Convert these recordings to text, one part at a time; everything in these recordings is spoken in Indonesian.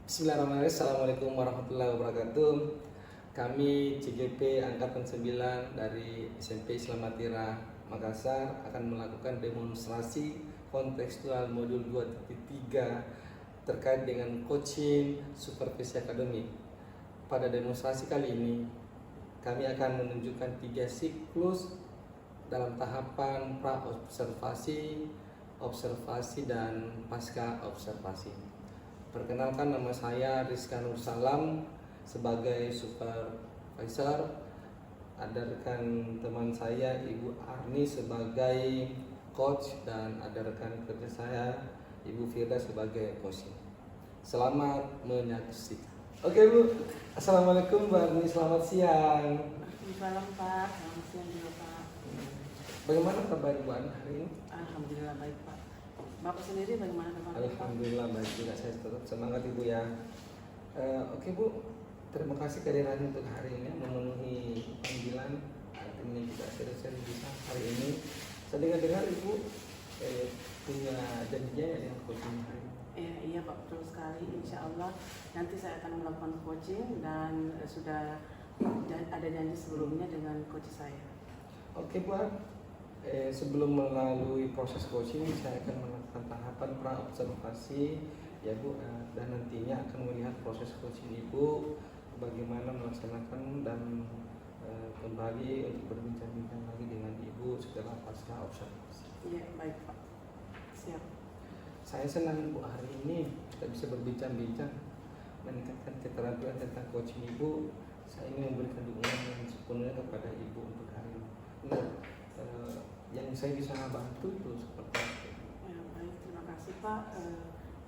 Bismillahirrahmanirrahim. Assalamualaikum warahmatullahi wabarakatuh. Kami CGP Angkatan 9 dari SMP Islam Atira Makassar akan melakukan demonstrasi kontekstual modul 2.3 terkait dengan coaching supervisi akademik. Pada demonstrasi kali ini, kami akan menunjukkan 3 siklus dalam tahapan pra-observasi, observasi, dan pasca observasi. Perkenalkan, nama saya Rizka Nur Salam sebagai supervisor. Ada rekan teman saya Ibu Arni sebagai coach, dan ada rekan kerja saya Ibu Firda sebagai coach. Selamat menyaksikan. Oke Bu, Assalamualaikum Bu Arni, selamat siang. Waalaikumsalam Pak, selamat siang juga Pak. Bagaimana kabar Bu Arni hari ini? Alhamdulillah baik Pak. Bapak sendiri bagaimana kabar Pak? Alhamdulillah baik juga, saya tetap semangat Ibu ya. Oke Bu, terima kasih kehadirannya untuk hari ini memenuhi panggilan. Artinya juga seri-seri bisa hari ini. Saya dengar Ibu punya janjinya ya dengan coaching hari ini. Iya Pak, betul sekali. Insya Allah nanti saya akan melakukan coaching dan sudah ada janji sebelumnya dengan coach saya. Oke Bu, sebelum melalui proses coaching saya akan melakukan tahapan pra-observasi ya Bu, dan nantinya akan melihat proses coaching Ibu bagaimana melaksanakan dan kembali untuk berbincang-bincang lagi dengan Ibu setelah pasca observasi. Iya baik Pak, siap. Saya senang Bu hari ini kita bisa berbincang-bincang meningkatkan keterampilan tentang coaching Ibu. Saya ingin memberikan dukungan yang sepenuhnya kepada Ibu untuk hari ini. Nah, yang saya bisa bantu itu seperti apa? Ya, baik, terima kasih Pak.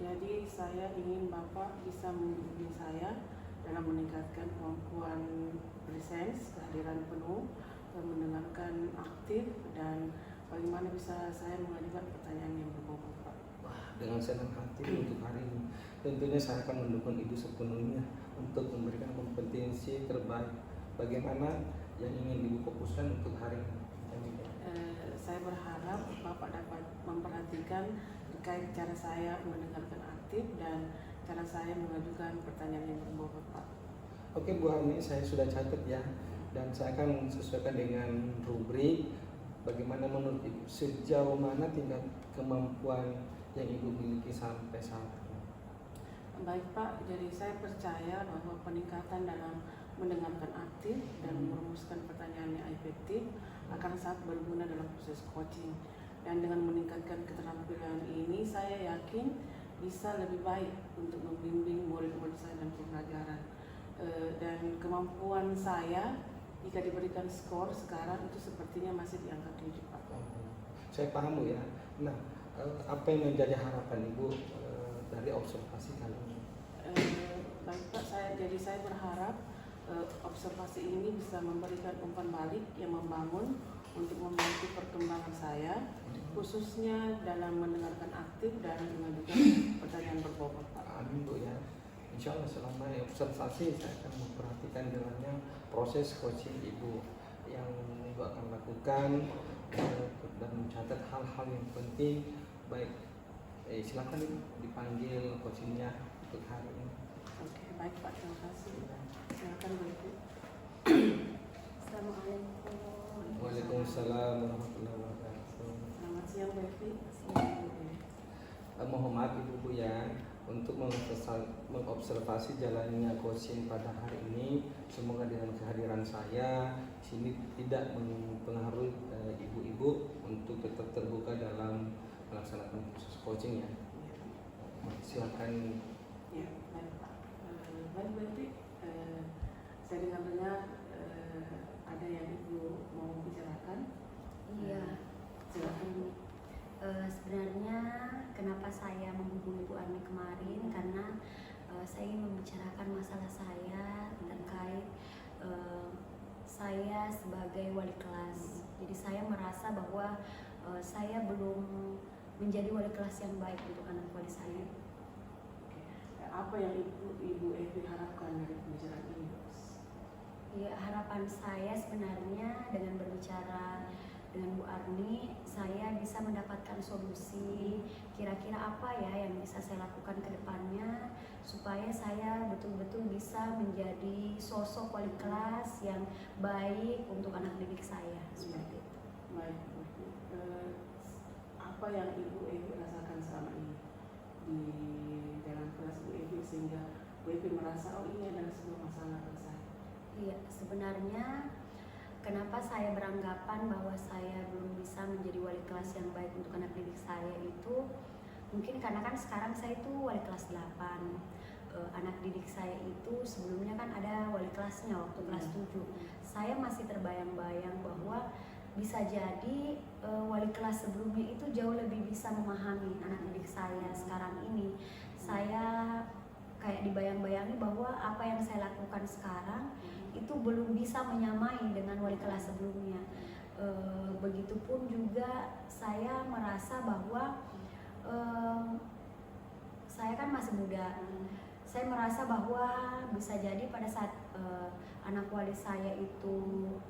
Jadi saya ingin Bapak bisa membimbing saya dalam meningkatkan kemampuan presence, kehadiran penuh, mendengarkan aktif, dan bagaimana bisa saya mengajukan pertanyaan yang berbobot Pak. Wah, dengan senang hati untuk hari ini. Tentunya saya akan mendukung Ibu sepenuhnya untuk memberikan kompetensi terbaik. Bagaimana yang ingin Ibu fokuskan untuk hari ini? Saya berharap Bapak dapat memperhatikan terkait cara saya mendengarkan aktif dan cara saya mengajukan pertanyaan yang berbobot Pak. Oke Bu Hani, saya sudah catat ya, dan saya akan sesuaikan dengan rubrik. Bagaimana menurut Ibu, sejauh mana tingkat kemampuan yang Ibu miliki sampai saat ini? Baik Pak, jadi saya percaya bahwa peningkatan dalam mendengarkan aktif dan merumuskan pertanyaan yang efektif akan sangat berguna dalam proses coaching. Dan dengan meningkatkan keterampilan ini, saya yakin bisa lebih baik untuk membimbing murid-murid saya dalam pembelajaran. Dan kemampuan saya jika diberikan skor sekarang itu sepertinya masih di angka 7 Pak. Saya paham Bu ya. Nah, apa yang menjadi harapan Ibu dari observasi kali ini? Baik Pak, saya berharap observasi ini bisa memberikan umpan balik yang membangun untuk membantu perkembangan saya, khususnya dalam mendengarkan aktif dan mengajukan pertanyaan berbobot Pak. Amin Bu ya. Insya Allah selama observasi saya akan memperhatikan jalannya proses coaching Ibu yang Ibu akan lakukan, dan mencatat hal-hal yang penting. Baik, silakan dipanggil coachingnya untuk hari ini. Oke, baik Pak, terima kasih. Silakan Bu Ibu. Assalamualaikum. Waalaikumsalam warahmatullahi wabarakatuh. Selamat siang Bu Evi. Mohon maaf Ibu ya, untuk mengobservasi jalannya coaching pada hari ini, semoga dengan kehadiran saya di sini tidak mempengaruhi ibu-ibu untuk tetap terbuka dalam melaksanakan proses coaching ya. Silakan. Ya, baik Pak. Baik Bu Evi, saya dengar-dengar ada yang Ibu mau bicarakan. Iya. Silakan. Sebenarnya kenapa saya menghubungi Bu Arni kemarin karena saya ingin membicarakan masalah saya terkait saya sebagai wali kelas. Jadi saya merasa bahwa saya belum menjadi wali kelas yang baik untuk anak wali saya. Apa yang Ibu Evi harapkan dari pembicaraan ini? Ya, harapan saya sebenarnya dengan berbicara dengan Bu Arni saya bisa mendapatkan solusi kira-kira apa ya yang bisa saya lakukan ke depannya supaya saya betul-betul bisa menjadi sosok wali kelas yang baik untuk anak didik saya seperti itu. Baik, apa yang Ibu Evi rasakan selama ini di dalam kelas Bu Evi sehingga Bu Evi merasa oh ini adalah sebuah masalah bagi saya? Iya, sebenarnya kenapa saya beranggapan bahwa saya belum bisa menjadi wali kelas yang baik untuk anak didik saya itu mungkin karena kan sekarang saya itu wali kelas 8. Anak didik saya itu sebelumnya kan ada wali kelasnya waktu kelas 7. Saya masih terbayang-bayang bahwa bisa jadi wali kelas sebelumnya itu jauh lebih bisa memahami anak didik saya sekarang ini. Saya kayak dibayang-bayangi bahwa apa yang saya lakukan sekarang itu belum bisa menyamai dengan wali kelas sebelumnya. Begitupun juga saya merasa bahwa saya kan masih muda. Saya merasa bahwa bisa jadi pada saat anak wali saya itu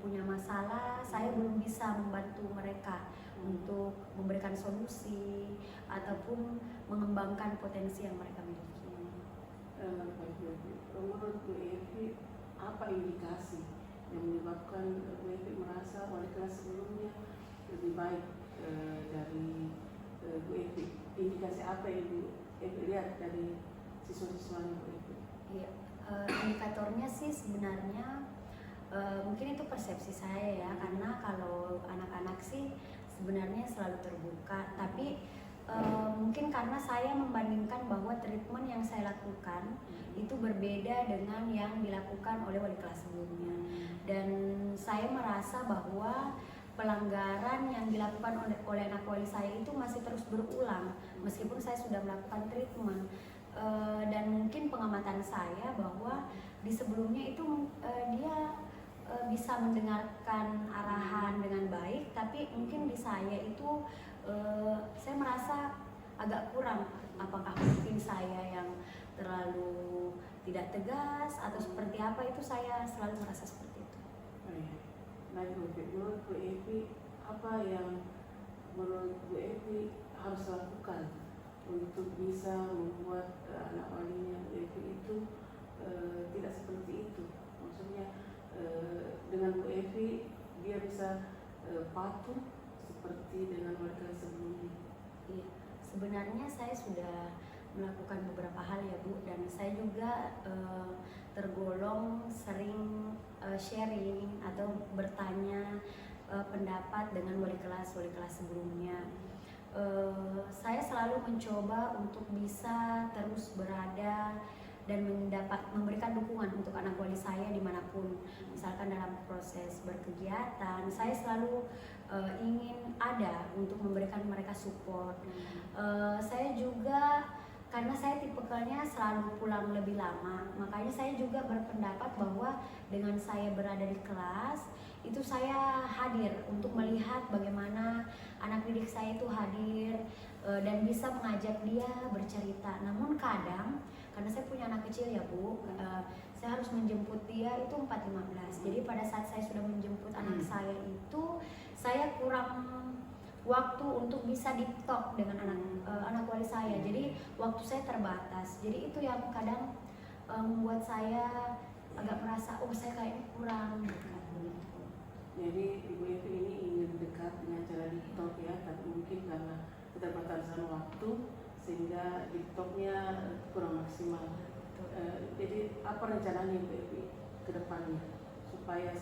punya masalah, saya belum bisa membantu mereka untuk memberikan solusi ataupun mengembangkan potensi yang mereka miliki. Menurut Bu Evi, apa indikasi yang menyebabkan Bu Evi merasa wali kelas sebelumnya lebih baik dari Bu Evi? Indikasi apa yang Bu Evi lihat dari siswa-siswanya Bu Evi? Iya, indikatornya sih sebenarnya mungkin itu persepsi saya ya, karena kalau anak-anak sih sebenarnya selalu terbuka, tapi mungkin karena saya membandingkan bahwa treatment yang saya lakukan itu berbeda dengan yang dilakukan oleh wali kelas sebelumnya, dan saya merasa bahwa pelanggaran yang dilakukan oleh anak wali saya itu masih terus berulang meskipun saya sudah melakukan treatment. Dan mungkin pengamatan saya bahwa di sebelumnya itu dia bisa mendengarkan arahan dengan baik, tapi mungkin di saya itu saya merasa agak kurang. Apakah mungkin saya yang terlalu tidak tegas atau seperti apa, itu saya selalu merasa seperti itu. Baik Bu Evi, menurut Bu Evi apa yang menurut Bu Evi harus lakukan untuk bisa membuat anak walinya Bu Evi itu tidak seperti itu? Maksudnya dengan Bu Evi dia bisa patuh seperti dengan warga sebelumnya. Iya, sebenarnya saya sudah melakukan beberapa hal ya Bu, dan saya juga tergolong sering sharing atau bertanya pendapat dengan wali kelas sebelumnya. Saya selalu mencoba untuk bisa terus berada dan memberikan dukungan untuk anak wali saya dimanapun, misalkan dalam proses berkegiatan saya selalu ingin ada untuk memberikan mereka support. Saya juga karena saya tipikalnya selalu pulang lebih lama, makanya saya juga berpendapat bahwa dengan saya berada di kelas itu saya hadir untuk melihat bagaimana anak didik saya itu hadir dan bisa mengajak dia bercerita. Namun kadang karena saya punya anak kecil ya Bu, saya harus menjemput dia itu 4.15. Jadi pada saat saya sudah menjemput anak saya itu saya kurang waktu untuk bisa deep talk dengan anak wali saya. Jadi waktu saya terbatas. Jadi itu yang kadang membuat saya agak merasa saya kayaknya kurang dekat begitu. Jadi Ibu Evi ini ingin dekat dengan cara deep talk ya, tapi mungkin karena keterbatasan waktu sehingga deep talknya kurang maksimal. Jadi apa rencananya Ibu Evi ke depannya supaya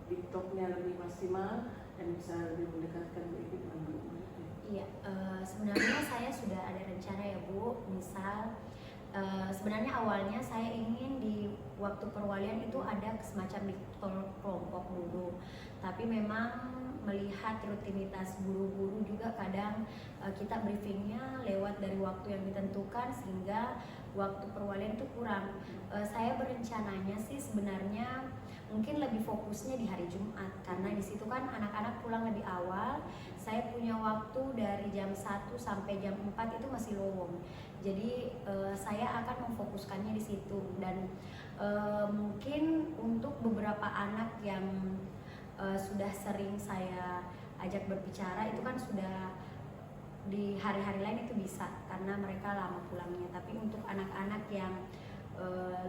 deep talknya lebih maksimal dan bisa lebih mendekatkan Bu Evi dengan murid-muridnya? Iya, sebenarnya saya sudah ada rencana ya Bu. Misal sebenarnya awalnya saya ingin di waktu perwalian itu ada semacam di kelompok dulu, tapi memang melihat rutinitas guru-guru juga kadang kita briefingnya lewat dari waktu yang ditentukan sehingga waktu perwalian itu kurang. Saya berencananya sih sebenarnya mungkin lebih fokusnya di hari Jumat, karena di situ kan anak-anak pulang lebih awal. Saya punya waktu dari jam 1 sampai jam 4 itu masih lowong. Jadi saya akan memfokuskannya di situ, dan mungkin untuk beberapa anak yang sudah sering saya ajak berbicara itu kan sudah di hari-hari lain itu bisa karena mereka lama pulangnya. Tapi untuk anak-anak yang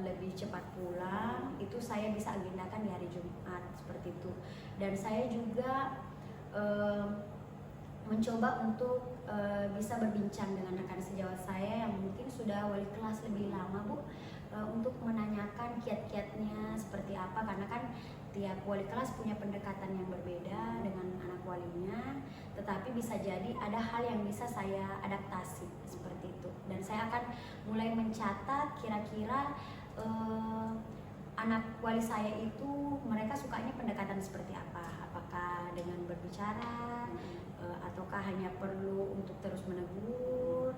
lebih cepat pulang itu saya bisa agendakan di hari Jumat seperti itu. Dan saya juga mencoba untuk bisa berbincang dengan rekan sejawat saya yang mungkin sudah wali kelas lebih lama, Bu, untuk menanyakan kiat-kiatnya seperti apa, karena kan tiap wali kelas punya pendekatan yang berbeda dengan anak walinya, tetapi bisa jadi ada hal yang bisa saya adaptasi seperti itu. Dan saya akan mulai mencatat kira-kira anak wali saya itu mereka sukanya pendekatan seperti apa, apakah dengan berbicara ataukah hanya perlu untuk terus menegur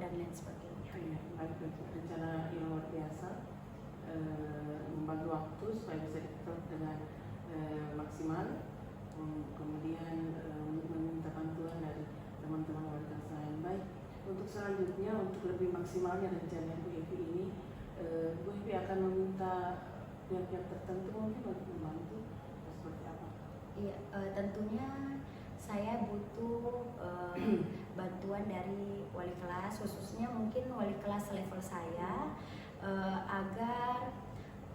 dan lain sebagainya. Iya, baik, rencana yang luar biasa, membagi waktu supaya bisa diketok dengan maksimal, kemudian meminta bantuan dari teman-teman wali kelas lain. Baik, untuk selanjutnya untuk lebih maksimalnya rencana Bu Evi ini, Bu Evi akan meminta pihak-pihak tertentu mungkin untuk membantu atau seperti apa? Iya, tentunya saya butuh bantuan dari wali kelas, khususnya mungkin wali kelas level saya, agar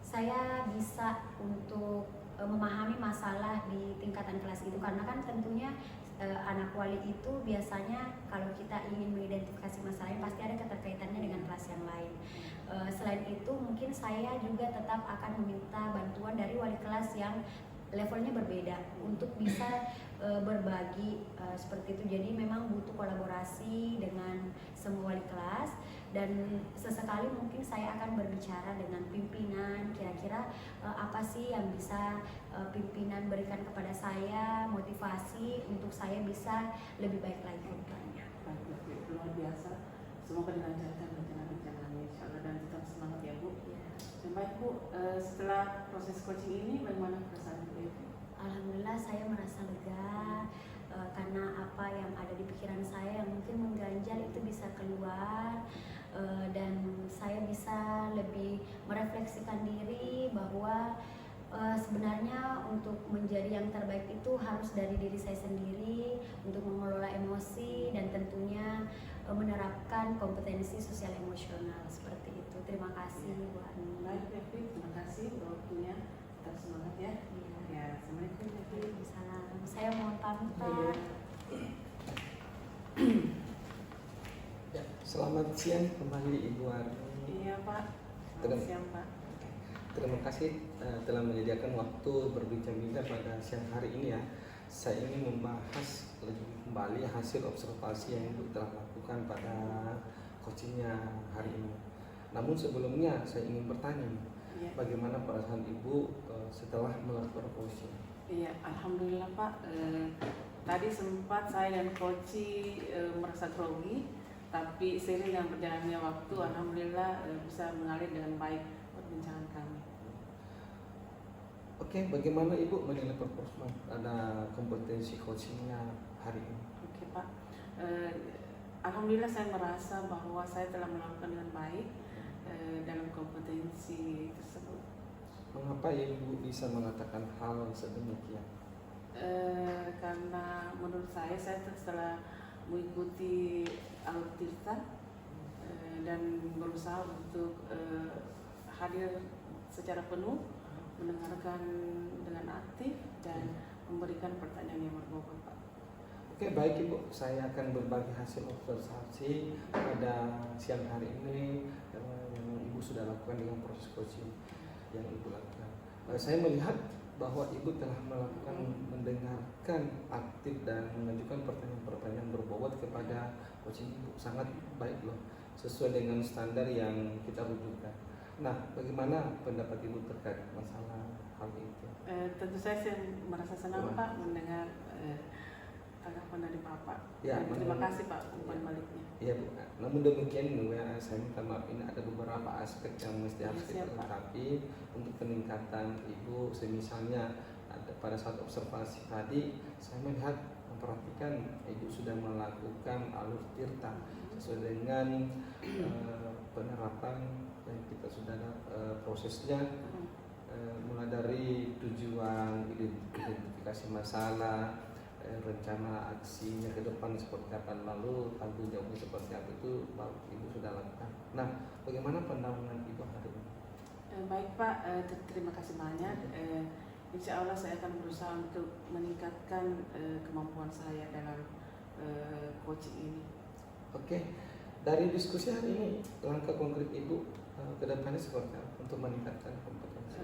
saya bisa untuk memahami masalah di tingkatan kelas itu, karena kan tentunya anak wali itu biasanya kalau kita ingin mengidentifikasi masalahnya pasti ada keterkaitannya dengan kelas yang lain. Selain itu mungkin saya juga tetap akan meminta bantuan dari wali kelas yang levelnya berbeda untuk bisa berbagi seperti itu. Jadi memang butuh kolaborasi dengan semua wali kelas, dan sesekali mungkin saya akan berbicara dengan pimpinan, kira-kira apa sih yang bisa pimpinan berikan kepada saya, motivasi untuk saya bisa lebih baik lagi ke depannya. Baik, luar biasa. Semoga dilancarkan rencana-rencananya insyaallah, dan tetap semangat ya Bu. Dan baik Bu, setelah proses coaching ini bagaimana perasaan Bu Evi? Alhamdulillah saya merasa lega karena apa yang ada di pikiran saya yang mungkin mengganjal itu bisa keluar, dan saya bisa lebih merefleksikan diri bahwa sebenarnya untuk menjadi yang terbaik itu harus dari diri saya sendiri, untuk mengelola emosi dan tentunya menerapkan kompetensi sosial emosional seperti itu. Terima kasih Bu Ani. Baik Evi, terima kasih untuk waktunya. Tetap semangat ya. Iya. Ya, assalamualaikum Evi. Waalaikumsalam. Saya mohon pamit Pak. Iya. Ya, selamat siang kembali Ibu Arni. Iya Pak. Terima- Selamat siang Pak. Terima kasih telah menyediakan waktu berbincang-bincang pada siang hari ini ya. Saya ingin membahas lebih kembali hasil observasi yang Ibu telah lakukan pada coachingnya hari ini. Namun sebelumnya saya ingin bertanya, Iya. bagaimana perasaan Ibu setelah melakukan coaching? Iya, alhamdulillah Pak. Tadi sempat saya dan Koci merasa grogi, tapi seiring dengan berjalannya waktu, alhamdulillah bisa mengalir dengan baik perbincangan kami. Oke, bagaimana Ibu menilai performa pada kompetensi coachingnya hari ini? Oke Pak, alhamdulillah saya merasa bahwa saya telah melakukan dengan baik dalam kompetensi tersebut. Mengapa Ibu bisa mengatakan hal sedemikian? Karena menurut saya telah mengikuti alur tirta dan berusaha untuk hadir secara penuh, mendengarkan dengan aktif dan memberikan pertanyaan yang berbobot Pak. Oke, baik Ibu, saya akan berbagi hasil observasi pada siang hari ini yang Ibu sudah lakukan dengan proses coaching yang Ibu lakukan. Saya melihat bahwa Ibu telah melakukan mendengarkan aktif dan mengajukan pertanyaan-pertanyaan berbobot kepada coaching Ibu. Sangat baik loh, sesuai dengan standar yang kita rujukan. Nah, bagaimana pendapat Ibu terkait masalah hal itu? Tentu saya merasa senang Pak mendengar tanggapan dari Bapak. Ya, Dan terima memang- kasih Pak umpan baliknya. Iya Bu, namun demikian saya minta maaf, ini ada beberapa aspek yang mesti harus kita Siap, Pak. lengkapi untuk peningkatan Ibu. Semisalnya pada saat observasi tadi saya melihat memperhatikan Ibu sudah melakukan alur tirta sesuai dengan penerapan yang kita sudah prosesnya mulai dari tujuan, identifikasi masalah, rencana aksinya ke depan seperti apa, lalu tanggung jawabnya seperti apa, itu Ibu sudah lakukan. Nah, bagaimana pandangan Ibu hari ini? Baik Pak, terima kasih banyak. Insya Allah saya akan berusaha untuk meningkatkan kemampuan saya dalam coaching ini. Oke, dari diskusi hari ini, langkah konkret Ibu ke depannya seperti apa untuk meningkatkan kompetensi?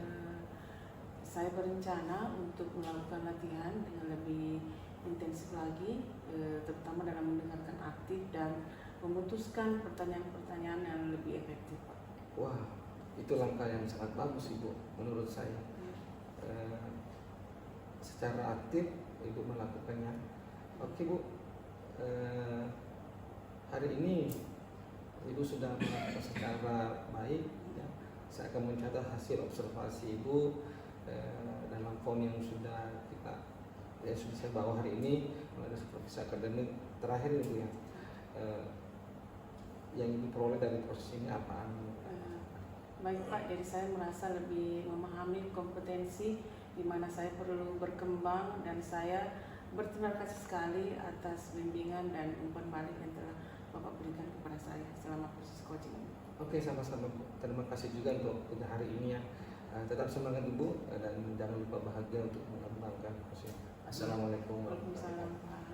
Saya berencana untuk melakukan latihan dengan lebih intensif lagi, terutama dalam mendengarkan aktif dan memutuskan pertanyaan-pertanyaan yang lebih efektif, Pak. Wah, itu langkah yang sangat bagus Ibu, menurut saya. Secara aktif Ibu melakukannya. Oke Bu, hari ini Ibu sudah melakukan secara baik, ya. Saya akan mencatat hasil observasi Ibu dalam form yang sudah saya bawa hari ini, mulai dari supervisi akademik terakhir Ibu ya. Yang Ibu peroleh dari proses ini apa? Baik Pak, jadi saya merasa lebih memahami kompetensi di mana saya perlu berkembang, dan saya berterima kasih sekali atas bimbingan dan umpan balik yang telah Bapak berikan kepada saya selama proses coaching ini. Oke, sama-sama Bu. Terima kasih juga untuk hari ini ya. Tetap semangat Ibu dan jangan lupa bahagia untuk mengembangkan proses. Assalamualaikum warahmatullahi wabarakatuh. Waalaikumsalam.